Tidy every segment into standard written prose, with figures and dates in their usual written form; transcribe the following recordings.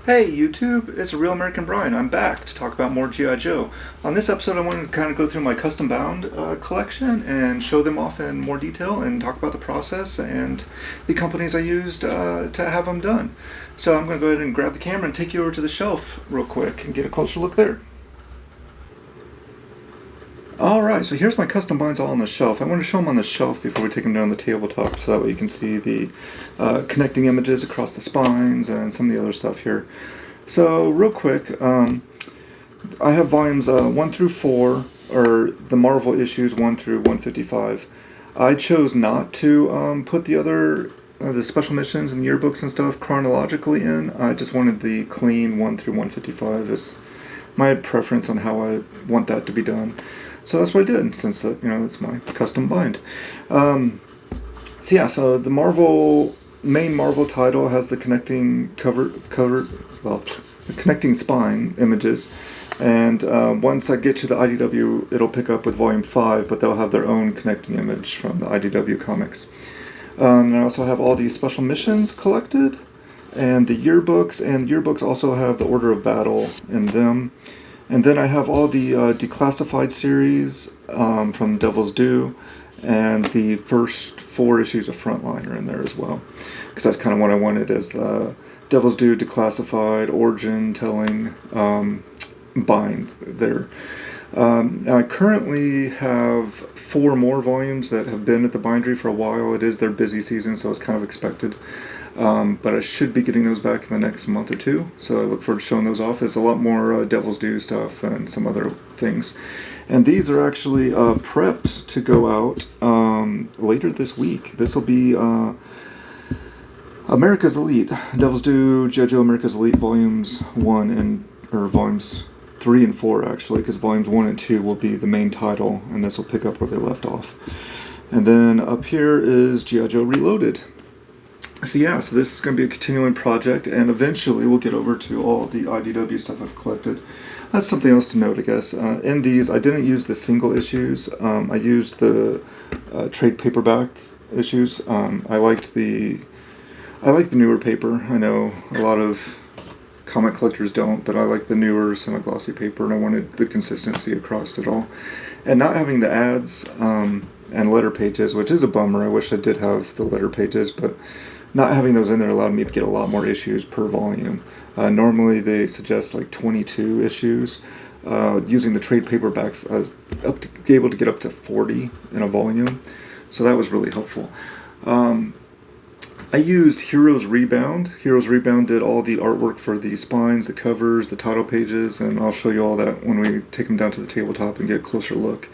Hey YouTube, it's Real American Brian. I'm back to talk about more G.I. Joe. On this episode I want to kind of go through my custom bound collection and show them off in more detail and talk about the process and the companies I used to have them done. So I'm going to go ahead and grab the camera and take you over to the shelf real quick and get a closer look there. Alright, so here's my custom binds all on the shelf. I want to show them on the shelf before we take them down the tabletop so that way you can see the connecting images across the spines and some of the other stuff here. So real quick, I have volumes 1 through 4, or the Marvel issues 1 through 155. I chose not to put the other the special missions and yearbooks and stuff chronologically in. I just wanted the clean 1 through 155 as my preference on how I want that to be done. So that's what I did, since that's my custom bind. So the main Marvel title has the connecting the connecting spine images, and once I get to the IDW, it'll pick up with Volume 5, but they'll have their own connecting image from the IDW comics. And I also have all these special missions collected, and the yearbooks also have the Order of Battle in them. And then I have all the declassified series from Devil's Due, and the first 4 issues of Frontline are in there as well, because that's kind of what I wanted as the Devil's Due declassified origin telling bind there. I currently have 4 more volumes that have been at the bindery for a while. It is their busy season, so it's kind of expected. But I should be getting those back in the next month or 2, so I look forward to showing those off. There's a lot more Devil's Due stuff and some other things. And these are actually prepped to go out later this week. This will be America's Elite, Devil's Due, gijoe America's Elite Volumes 1 or Volumes 3 and 4 actually, because Volumes 1 and 2 will be the main title, and this will pick up where they left off. And then up here is G.I. Joe Reloaded. So this is going to be a continuing project, and eventually we'll get over to all the IDW stuff I've collected. That's something else to note, I guess. In these, I didn't use the single issues. I used the trade paperback issues. I like the newer paper. I know a lot of comic collectors don't, but I like the newer semi-glossy paper, and I wanted the consistency across it all. And not having the ads and letter pages, which is a bummer. I wish I did have the letter pages, but not having those in there allowed me to get a lot more issues per volume. Normally they suggest like 22 issues. Using the trade paperbacks, I was able to get up to 40 in a volume, so that was really helpful. I used Heroes Rebound. Heroes Rebound did all the artwork for the spines, the covers, the title pages, and I'll show you all that when we take them down to the tabletop and get a closer look.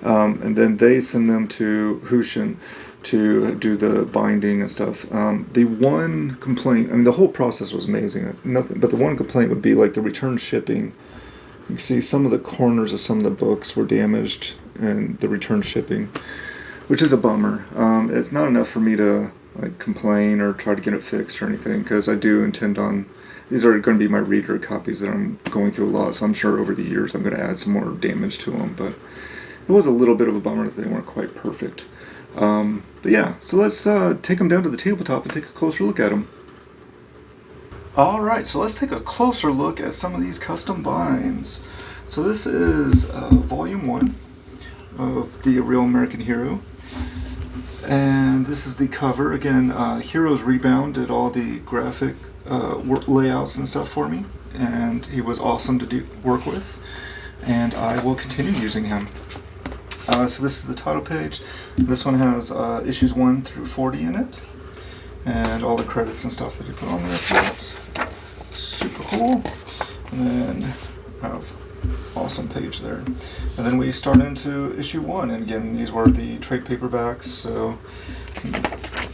And then they send them to Houchen to do the binding and stuff. The one complaint, the whole process was amazing, but the one complaint would be like the return shipping. You can see some of the corners of some of the books were damaged and the return shipping, which is a bummer. It's not enough for me to complain or try to get it fixed or anything, because I do intend on, these are going to be my reader copies that I'm going through a lot, so I'm sure over the years I'm going to add some more damage to them, but it was a little bit of a bummer that they weren't quite perfect. So let's take them down to the tabletop and take a closer look at them. Alright, so let's take a closer look at some of these custom binds. So this is Volume 1 of the Real American Hero. And this is the cover. Again, Heroes Rebound did all the graphic layouts and stuff for me, and he was awesome to work with, and I will continue using him. So this is the title page. This one has issues 1 through 40 in it, and all the credits and stuff that he put on there for it. Super cool. And then I have awesome page there. And then we start into issue 1, and again, these were the trade paperbacks, so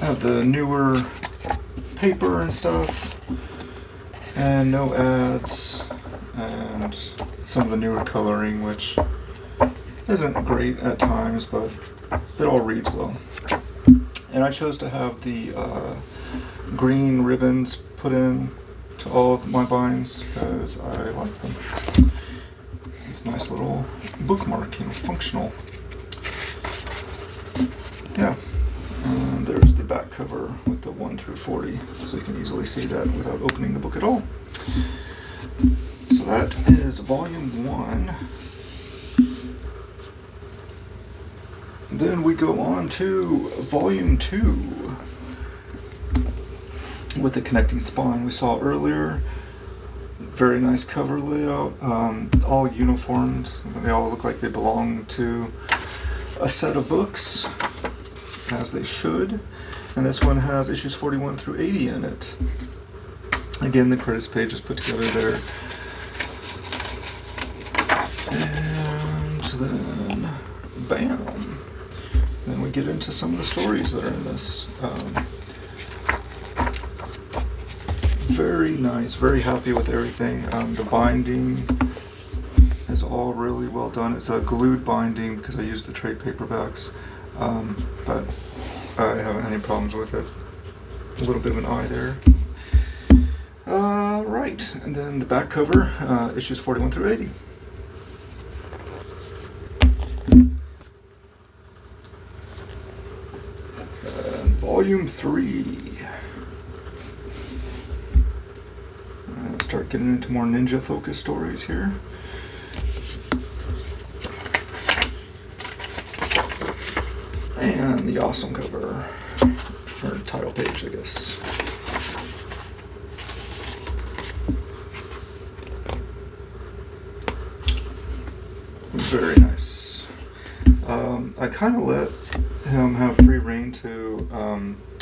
I have the newer paper and stuff, and no ads, and some of the newer coloring, which isn't great at times, but it all reads well. And I chose to have the green ribbons put in to all of my binds because I like them. It's a nice little bookmark, functional. Yeah, and there's the back. back cover with the 1 through 40, so you can easily see that without opening the book at all. So that is volume 1. Then we go on to volume 2 with the connecting spine we saw earlier. Very nice cover layout, all uniforms. They all look like they belong to a set of books, as they should. And this one has issues 41 through 80 in it. Again, the credits page is put together there. And then, bam. Then we get into some of the stories that are in this. Very nice, very happy with everything. The binding is all really well done. It's a glued binding because I used the trade paperbacks, but I haven't had any problems with it. A little bit of an eye there. Right, and then the back cover, issues 41 through 80. Volume 3. Start getting into more ninja focused stories here. And the awesome cover, or title page, I guess. Very nice. I kind of let him have free reign to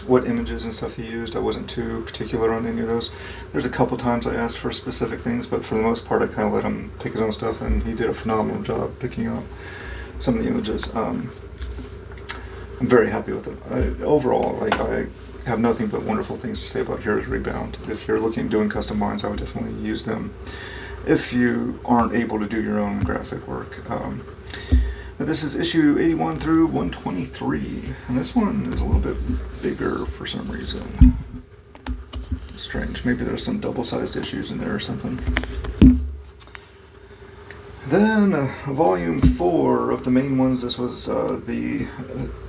what images and stuff he used. I wasn't too particular on any of those. There's a couple times I asked for specific things, but for the most part I kind of let him pick his own stuff, and he did a phenomenal job picking out some of the images. I'm very happy with it. Overall, like, I have nothing but wonderful things to say about Heroes Rebound. If you're looking at doing custom lines, I would definitely use them if you aren't able to do your own graphic work. But this is issue 81 through 123, and this one is a little bit bigger for some reason. Strange, maybe there's some double-sized issues in there or something. Then volume 4 of the main ones. This was the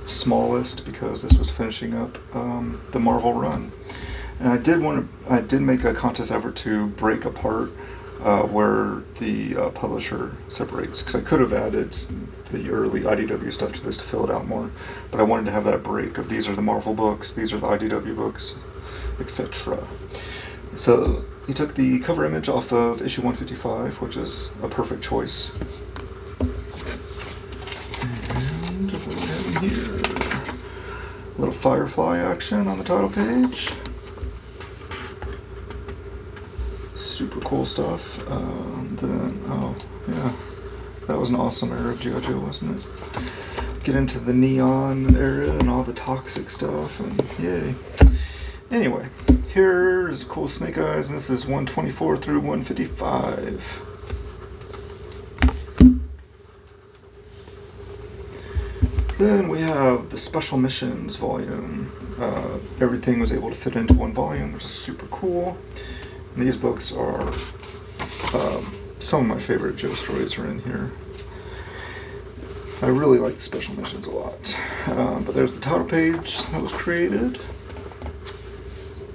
smallest because this was finishing up the Marvel run, and I did make a conscious effort to break apart where the publisher separates, because I could have added the early IDW stuff to this to fill it out more, but I wanted to have that break of these are the Marvel books, these are the IDW books, etc. So he took the cover image off of issue 155, which is a perfect choice. And what do we have in here? A little Firefly action on the title page. Super cool stuff. Then, oh yeah, that was an awesome era of gijoe, wasn't it? Get into the neon area and all the toxic stuff, and yay. Anyway, here's cool Snake Eyes, and this is 124 through 155. Then we have the Special Missions volume. Everything was able to fit into one volume, which is super cool. And these books are some of my favorite Joe stories are in here. I really like the Special Missions a lot. But there's the title page that was created,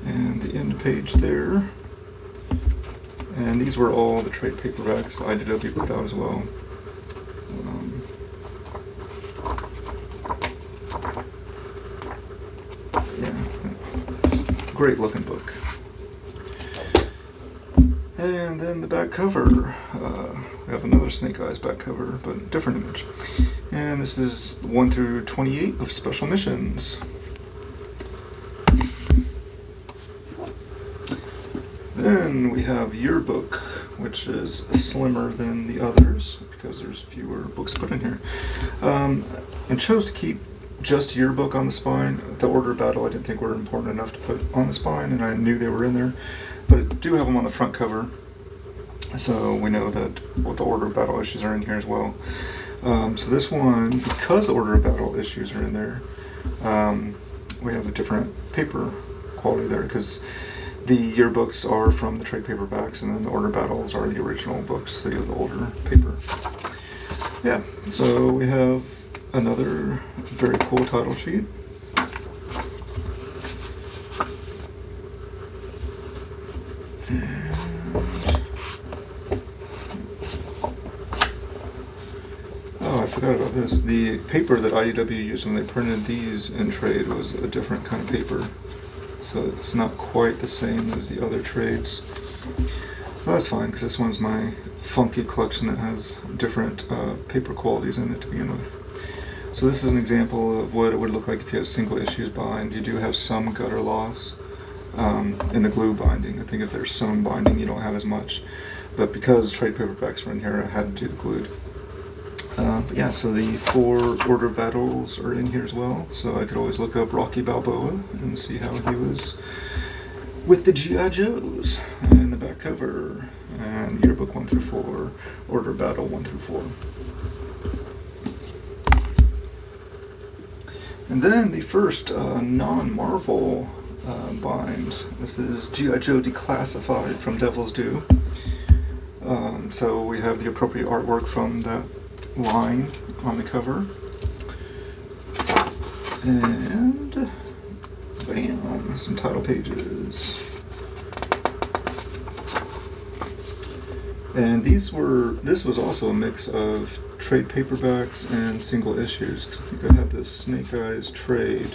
and the end page there. And these were all the trade paperbacks IDW put out as well. Yeah, great looking book. And then the back cover, we have another Snake Eyes back cover, but different image. And this is 1 through 28 of Special Missions. Then we have Yearbook, which is slimmer than the others because there's fewer books put in here. I chose to keep just Yearbook on the spine. The Order of Battle I didn't think were important enough to put on the spine, and I knew they were in there. But I do have them on the front cover, so we know that what the Order of Battle issues are in here as well. So this one, because the Order of Battle issues are in there, we have a different paper quality there, because the yearbooks are from the trade paperbacks, and then the Order of Battles are the original books, so you have the older paper. Yeah, so we have another very cool title sheet. forgot about this. The paper that IDW used when they printed these in trade was a different kind of paper. So it's not quite the same as the other trades. Well, that's fine, because this one's my funky collection that has different paper qualities in it to begin with. So this is an example of what it would look like if you had single issues bind. You do have some gutter loss in the glue binding. I think if there's sewn binding, you don't have as much. But because trade paperbacks were in here, I had to do the glued. But yeah, so the 4 order battles are in here as well. So I could always look up Rocky Balboa and see how he was with the G.I. Joes. And the back cover, and yearbook 1 through 4, order battle 1 through 4. And then the first non-Marvel bind. This is G.I. Joe Declassified from Devil's Due. So we have the appropriate artwork from that line on the cover. And bam, some title pages. And this was also a mix of trade paperbacks and single issues, because I think I had this Snake Eyes trade,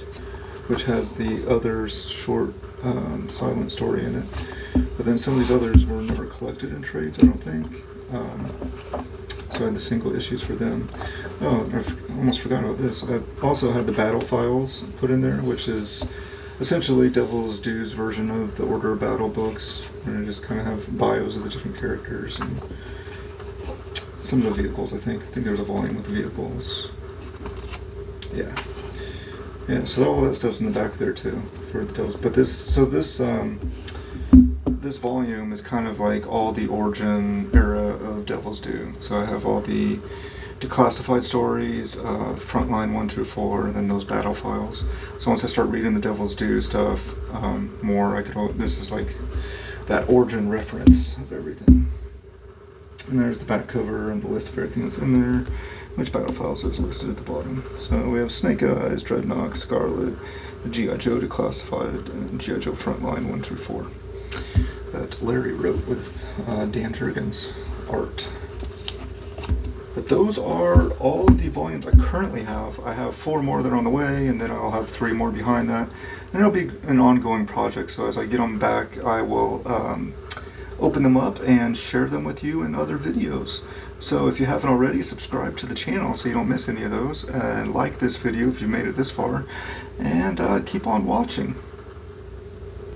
which has the other short silent story in it. But then some of these others were never collected in trades, I don't think. So I had the single issues for them. Oh, I almost forgot about this. I also had the battle files put in there, which is essentially Devil's Due's version of the Order Battle books, where I just kind of have bios of the different characters and some of the vehicles. I think there was a volume with the vehicles. Yeah. So all that stuff's in the back there too for the Devils. But this volume is kind of like all the origin era of Devil's Due. So I have all the declassified stories, frontline 1 through 4, and then those battle files. So once I start reading the Devil's Due stuff more, this is like that origin reference of everything. And there's the back cover and the list of everything that's in there, which battle files is listed at the bottom. So we have Snake Eyes, Dreadnought, Scarlet, the G.I. Joe Declassified, and G.I. Joe Frontline 1 through 4. That Larry wrote with Dan Jurgens' art. But those are all of the volumes I currently have. I have 4 more that are on the way, and then I'll have 3 more behind that. And it'll be an ongoing project, so as I get them back, I will open them up and share them with you in other videos. So if you haven't already, subscribe to the channel so you don't miss any of those, and like this video if you made it this far, and keep on watching.